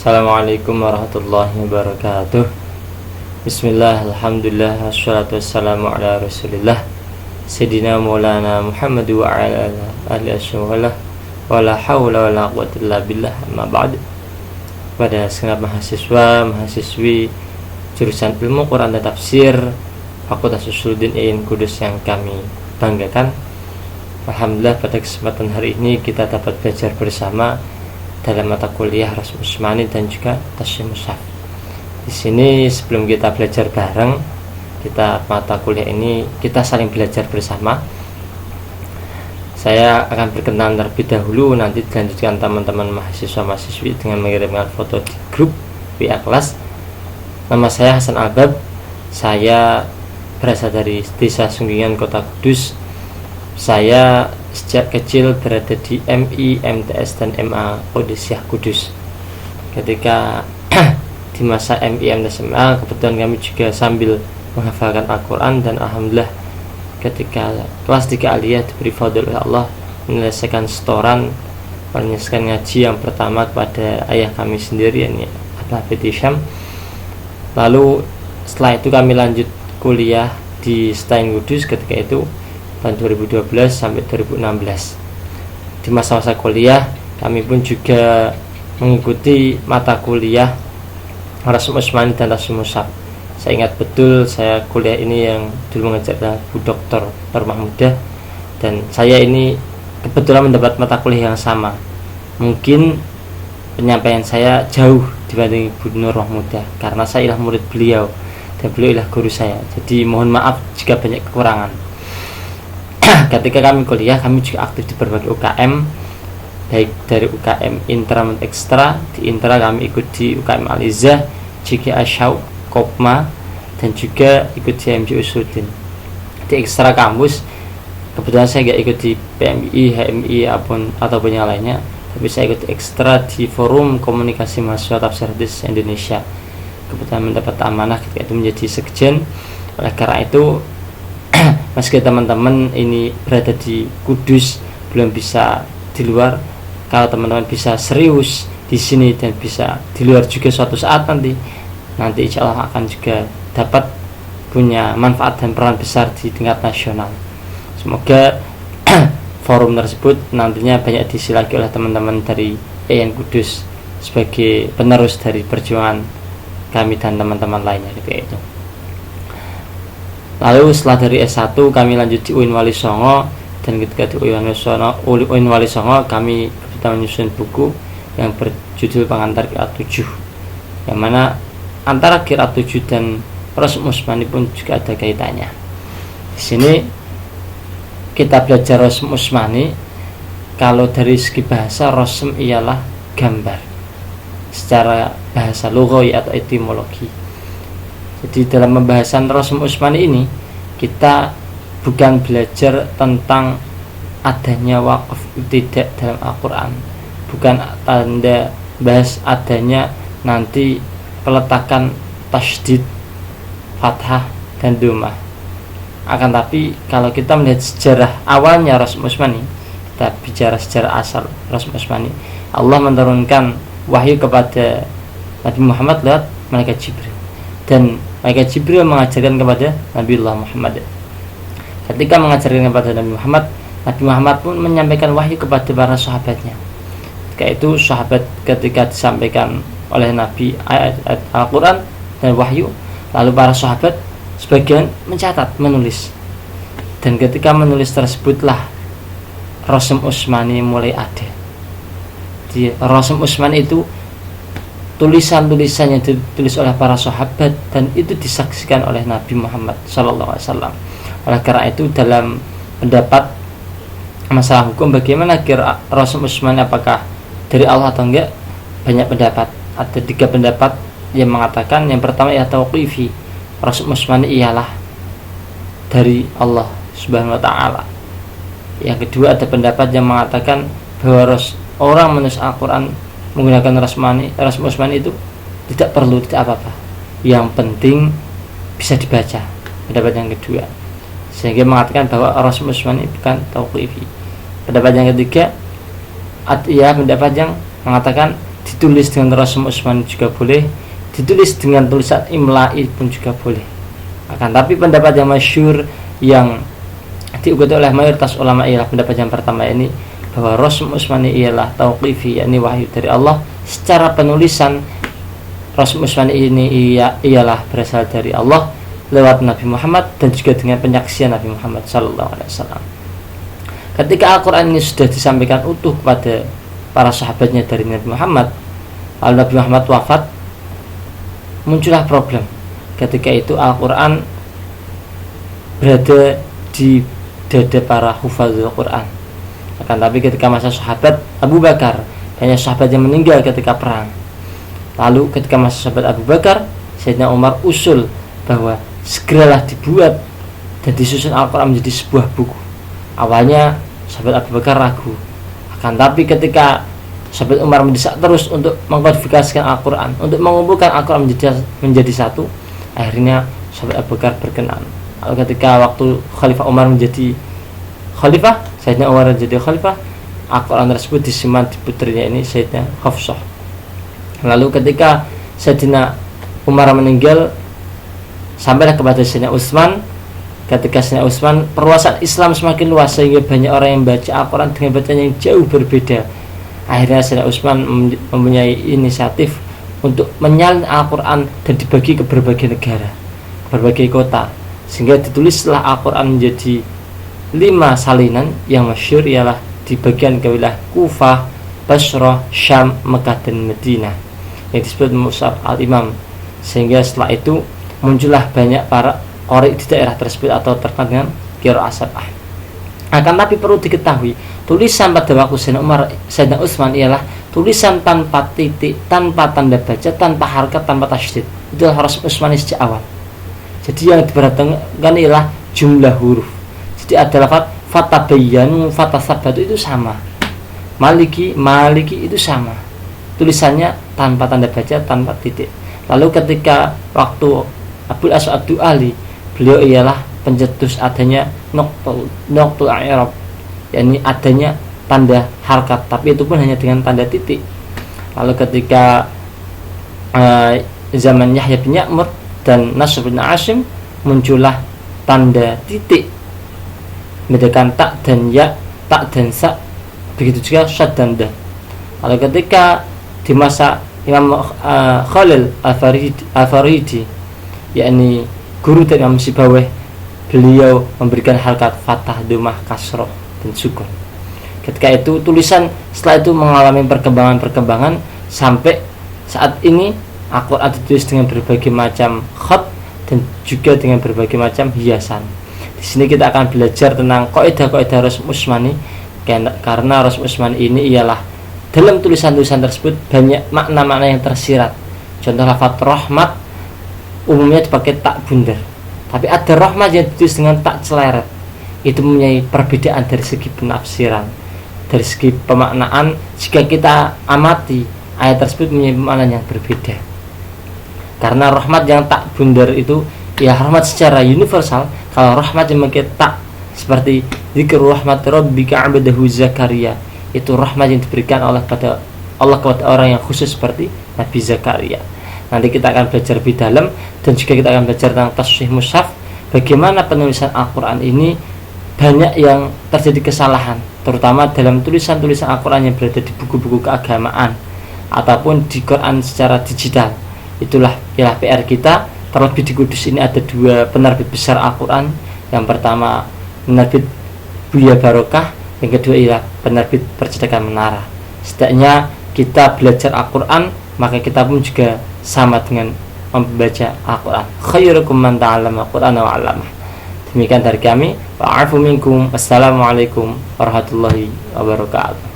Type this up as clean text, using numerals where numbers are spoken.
Assalamualaikum warahmatullahi wabarakatuh. Bismillah, alhamdulillah, wassalatu wassalamu ala rasulillah Sayyidina Maulana Muhammad wa ala alihi wasallam. Wa la hawla wa la quwwata illa billah, amma ba'd. Pada segenap mahasiswa, mahasiswi jurusan ilmu Quran dan tafsir Fakultas Usuluddin IAIN Kudus yang kami banggakan, alhamdulillah pada kesempatan hari ini kita dapat belajar bersama dalam mata kuliah Rasm Usmani dan juga Tasy Mushaf. Di sini sebelum kita belajar bareng, mata kuliah ini kita saling belajar bersama. Saya akan berkenalan terlebih dahulu, nanti dilanjutkan teman-teman mahasiswa-mahasiswi dengan mengirimkan foto di grup WA kelas. Nama saya Hasan Albab. Saya berasal dari Desa Sunggingan, Kota Kudus. Saya sejak kecil berada di MI, MTS, dan MA Qudusiyah Kudus. Ketika di masa MI, MTS, MA, kebetulan kami juga sambil menghafalkan Al-Quran, dan alhamdulillah ketika kelas 3 aliyah diberi fadl oleh Allah menyelesaikan setoran, menyelesaikan ngaji yang pertama kepada ayah kami sendiri, yakni Abah Hafidh Hisham. Lalu setelah itu kami lanjut kuliah di STAIN Kudus ketika itu tahun 2012 sampai 2016. Di masa-masa kuliah kami pun juga mengikuti mata kuliah Rasm Usmani dan Tasy Mushaf. Saya ingat betul, saya kuliah ini yang dulu mengajar adalah Bu Dr. Nur Mahmudah, dan saya ini kebetulan mendapat mata kuliah yang sama. Mungkin penyampaian saya jauh dibanding Bu Nur Mahmudah karena saya ialah murid beliau dan beliau ialah guru saya. Jadi mohon maaf jika banyak kekurangan. Ketika kami kuliah, kami juga aktif di berbagai UKM, baik dari UKM intra maupun ekstra. Di intra kami ikut di UKM Al-Izzah, JGA Syauq, Kopma, dan juga ikut di MJ Usuluddin. Di ekstra kampus, kebetulan saya nggak ikut di PMI, HMI ataupun yang lainnya, tapi saya ikut ekstra di Forum Komunikasi Mahasiswa Tafsir Hadis Indonesia. Kebetulan mendapat amanah ketika itu menjadi sekjen. Oleh karena itu, meski teman-teman ini berada di Kudus, belum bisa di luar, kalau teman-teman bisa serius di sini dan bisa di luar juga suatu saat nanti insya Allah akan juga dapat punya manfaat dan peran besar di tingkat nasional. Semoga forum tersebut nantinya banyak diisi lagi oleh teman-teman dari IAIN Kudus sebagai penerus dari perjuangan kami dan teman-teman lainnya ketika itu. Lalu setelah dari S1 kami lanjut di UIN Wali Songo, dan ketika di UIN Wali Songo kami kebetulan menyusun buku yang berjudul Pengantar Qiraat 7, yang mana antara Qiraat 7 dan Rasm Usmani pun juga ada kaitannya. Di sini kita belajar Rasm Usmani. Kalau dari segi bahasa, rasm ialah gambar secara bahasa lughawi atau etimologi. Jadi dalam pembahasan Rasm Usmani ini kita bukan belajar tentang adanya waqaf ibtida dalam Al-Quran, bukan tanda bahas adanya nanti peletakan tasydid, fathah, dan dhammah. Akan tapi kalau kita melihat sejarah awalnya Rasm Usmani, kita bicara sejarah asal Rasm Usmani, Allah menurunkan wahyu kepada Nabi Muhammad lewat malaikat Jibril, dan malaikat Jibril mengajarkan kepada Nabiullah Muhammad. Ketika mengajarkan kepada Nabi Muhammad pun menyampaikan wahyu kepada para sahabatnya. Ketika itu sahabat ketika disampaikan oleh Nabi ayat-ayat Al-Quran dan wahyu, lalu para sahabat sebagian mencatat, menulis, dan ketika menulis tersebutlah Rasm Usmani mulai ada. Di Rasm Usmani itu tulisan-tulisan yang ditulis oleh para sahabat, dan itu disaksikan oleh Nabi Muhammad SAW. Oleh karena itu dalam pendapat masalah hukum bagaimana kira Rasm Usmani apakah dari Allah atau enggak, banyak pendapat. Ada 3 pendapat yang mengatakan, yang pertama ya tauqifi, Rasm Usmani ialah dari Allah Subhanahu wa ta'ala. Yang kedua ada pendapat yang mengatakan bahwa orang menulis Al-Quran menggunakan Rasm Usmani itu tidak perlu, tidak apa-apa, yang penting bisa dibaca. Pendapat yang kedua, sehingga mengatakan bahwa Rasm Usmani bukan tauqifi. Pendapat yang ketiga, pendapat yang mengatakan ditulis dengan rasm Utsmani juga boleh, ditulis dengan tulisan imla'i pun juga boleh. Akan tapi pendapat yang masyhur yang diikuti oleh mayoritas ulama ialah pendapat yang pertama ini, bahwa rasm Utsmani ialah tauqifi, yakni wahyu dari Allah. Secara penulisan rasm Utsmani ini ialah berasal dari Allah lewat Nabi Muhammad dan juga dengan penyaksian Nabi Muhammad sallallahu alaihi wasallam. Ketika Al-Quran ini sudah disampaikan utuh kepada para sahabatnya dari Nabi Muhammad, lalu Nabi Muhammad wafat, muncullah problem. Ketika itu Al-Quran berada di dada para hufazul Quran. Akan tapi ketika masa sahabat Abu Bakar, banyak sahabat yang meninggal ketika perang. Lalu ketika masa sahabat Abu Bakar, Sayyidina Umar usul bahwa segeralah dibuat dan disusun Al-Quran menjadi sebuah buku. Awalnya sahabat Abu Bakar ragu, akan tapi ketika sahabat Umar mendesak terus untuk mengkodifikasikan Al-Quran, untuk mengumpulkan Al-Quran menjadi satu, akhirnya sahabat Abu Bakar berkenan. Lalu ketika waktu Khalifah Umar menjadi Khalifah, Sayyidina Umar menjadi Khalifah, Al-Quran tersebut disimpan di putrinya ini, Sayyidina Hafsah. Lalu ketika Sayyidina Umar meninggal, sampailah kepada Sayyidina Utsman. Ketika Sayyidina Utsman, perluasan Islam semakin luas sehingga banyak orang yang baca Al-Quran dengan bacaan yang jauh berbeda. Akhirnya Sayyidina Utsman mempunyai inisiatif untuk menyalin Al-Quran dan dibagi ke berbagai negara, berbagai kota, sehingga ditulislah Al-Quran menjadi 5 salinan yang masyhur, ialah di bagian ke wilayah Kufah, Basrah, Syam, Mekah dan Madinah, yang disebut Mushaf Al-Imam. Sehingga setelah itu muncullah banyak para qari di daerah tersebut atau terkenal dengan qiraah sab'ah. Akan tapi perlu diketahui, tulisan pada waktu Sayyidina Utsman ialah tulisan tanpa titik, tanpa tanda baca, tanpa harakat, tanpa tasydid. Itulah rasm Utsmani sejak awal. Jadi yang diperhatikan ialah jumlah huruf. Jadi ada lafaz fatabayyanu, fatasabatu itu sama. Maliki itu sama. Tulisannya tanpa tanda baca, tanpa titik. Lalu ketika waktu Abul Aswad Ad-Du'ali, beliau ialah pencetus adanya naqtul i'rab, yakni adanya tanda harkat, tapi itu pun hanya dengan tanda titik. Lalu ketika zaman Yahya bin Ya'mur dan Nasr bin Asim, muncullah tanda titik, membedakan tak dan ya, tak dan sa, begitu juga syad dan da. Lalu ketika di masa Imam Khalil Al-Faridi, yakni guru dari Imam Sibawayh, beliau memberikan harkat fathah, dhammah, kasroh dan sukun. Ketika itu tulisan setelah itu mengalami perkembangan sampai saat ini Al-Quran ditulis dengan berbagai macam khat dan juga dengan berbagai macam hiasan. Di sini kita akan belajar tentang kaidah-kaidah rasm Utsmani, karena rasm Utsmani ini ialah dalam tulisan-tulisan tersebut banyak makna-makna yang tersirat. Contoh lafaz rahmat umumnya dipakai tak bundar, tapi ada rahmat yang ditulis dengan tak celeret. Itu mempunyai perbedaan dari segi penafsiran, dari segi pemaknaan. Jika kita amati ayat tersebut mempunyai makna yang berbeda, karena rahmat yang tak bundar itu ya rahmat secara universal. Kalau rahmat yang memakai tak, seperti zikr rahmat rabbika 'abdahu Zakaria, itu rahmat yang diberikan oleh pada Allah kepada orang yang khusus seperti Nabi Zakaria. Nanti kita akan belajar lebih dalam, dan juga kita akan belajar tentang tashrih mushaf, bagaimana penulisan Al-Quran ini banyak yang terjadi kesalahan, terutama dalam tulisan-tulisan Al-Quran yang berada di buku-buku keagamaan ataupun di Quran secara digital. Itulah ialah PR kita. Terlebih di Kudus ini ada 2 penerbit besar Al-Quran. Yang pertama penerbit Buya Barokah, yang kedua ialah penerbit Percetakan Menara. Setidaknya kita belajar Al-Quran, maka kita pun juga sama dengan membaca Al-Quran. Khairukum man ta'allama Al-Qur'ana wa 'allamah. Demikian dari kami. Wa'afu minkum. Wassalamualaikum warahmatullahi wabarakatuh.